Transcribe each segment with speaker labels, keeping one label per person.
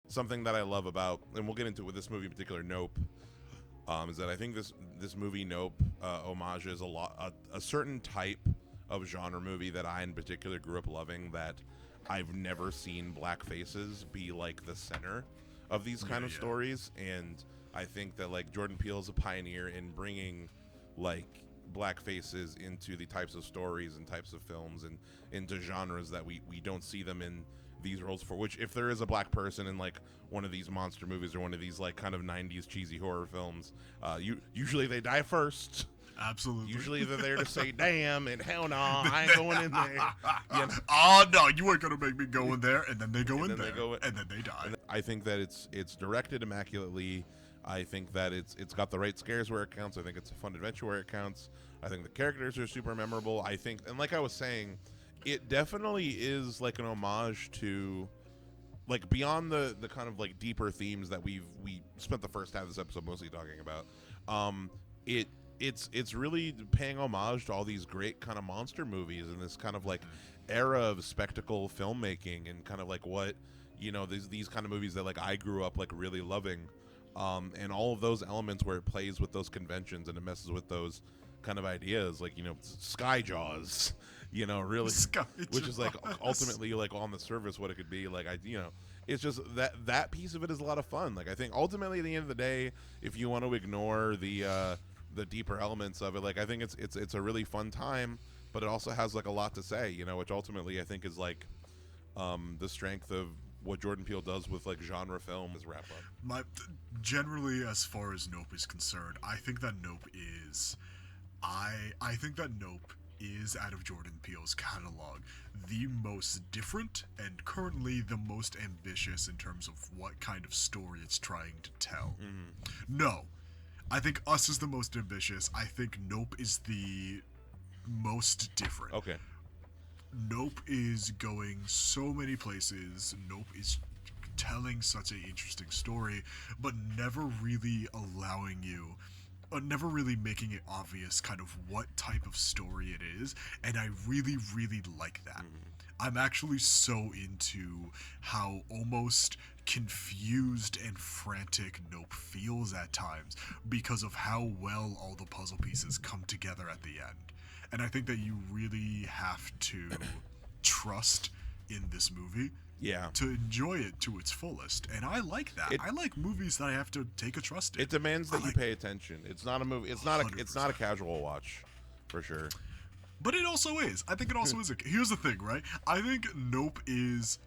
Speaker 1: Something that I love about, and we'll get into it with this movie in particular, Nope, is that I think this movie Nope homages a certain type of genre movie that I in particular grew up loving, that I've never seen black faces be like the center of these kind of stories. And I think that like Jordan Peele is a pioneer in bringing like black faces into the types of stories and types of films and into genres that we don't see them in these roles for. Which, if there is a black person in like one of these monster movies or one of these like kind of 90s cheesy horror films, usually they die first.
Speaker 2: Absolutely.
Speaker 1: Usually they're there to say damn and hell no, I ain't going in there. You know?
Speaker 2: Oh no, you weren't gonna make me go in there, and then they go in there, and then they die.
Speaker 1: And I think that it's directed immaculately. I think that it's got the right scares where it counts. I think it's a fun adventure where it counts. I think the characters are super memorable. I think, and like I was saying, it definitely is like an homage to, like, beyond the kind of like deeper themes that we spent the first half of this episode mostly talking about. It's really paying homage to all these great kind of monster movies and this kind of like era of spectacle filmmaking and kind of like what, you know, these kind of movies that like I grew up like really loving, and all of those elements where it plays with those conventions and it messes with those kind of ideas, like, you know, Sky Jaws, you know, really, which is like ultimately like on the surface what it could be. Like, it's just that piece of it is a lot of fun. Like, I think ultimately at the end of the day, if you want to ignore the deeper elements of it, like, I think it's a really fun time, but it also has like a lot to say, you know, which ultimately I think is like the strength of what Jordan Peele does with like genre film is wrap up.
Speaker 2: Generally, as far as Nope is concerned, I think that Nope is out of Jordan Peele's catalog the most different and currently the most ambitious in terms of what kind of story it's trying to tell. No, I think Us is the most ambitious. I think Nope is the most different.
Speaker 1: Okay.
Speaker 2: Nope is going so many places. Nope is telling such an interesting story, but never really never really making it obvious kind of what type of story it is, and I really, really like that. I'm actually so into how almost confused and frantic Nope feels at times because of how well all the puzzle pieces come together at the end. And I think that you really have to trust in this movie to enjoy it to its fullest. And I like that. I like movies that I have to take a trust in.
Speaker 1: It demands that you pay attention. It's not a movie. It's not a casual watch, for sure.
Speaker 2: But it also is. I think it also is. Here's the thing, right? I think Nope is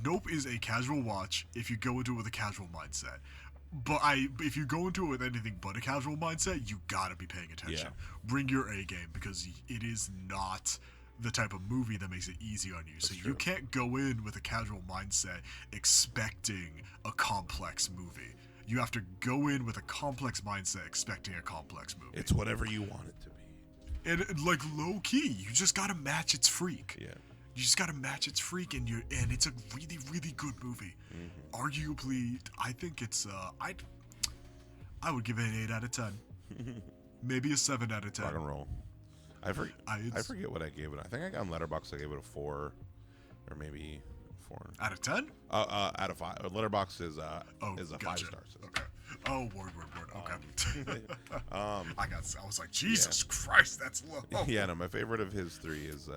Speaker 2: a casual watch if you go into it with a casual mindset. But if you go into it with anything but a casual mindset, you gotta be paying attention. Bring your A game, because it is not the type of movie that makes it easy on you. That's true. You can't go in with a casual mindset expecting a complex movie. You have to go in with a complex mindset expecting a complex movie.
Speaker 1: It's whatever you want it to be.
Speaker 2: And like low key, you just gotta match its freak.
Speaker 1: Yeah.
Speaker 2: You just gotta match its freak, and it's a really, really good movie. Arguably, I think it's I would give it an 8 out of 10. Maybe a 7 out of 10.
Speaker 1: Rock and roll. I forget what I gave it. I think I got on Letterboxd. I gave it a 4, or maybe 4
Speaker 2: out of 10.
Speaker 1: Out of 5. Letterboxd is a
Speaker 2: gotcha.
Speaker 1: 5 stars.
Speaker 2: Okay. Oh, word. Okay. I was like, Jesus Christ, that's low.
Speaker 1: Yeah, no, my favorite of his 3 is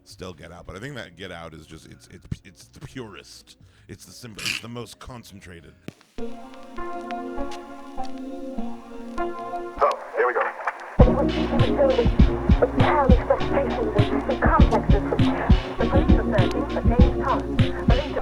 Speaker 1: still Get Out, but I think that Get Out is just it's the purest. It's the simple. It's the most concentrated.
Speaker 3: So, here we go. With childish frustrations and complexes, the police are searching for James Thomas, believed to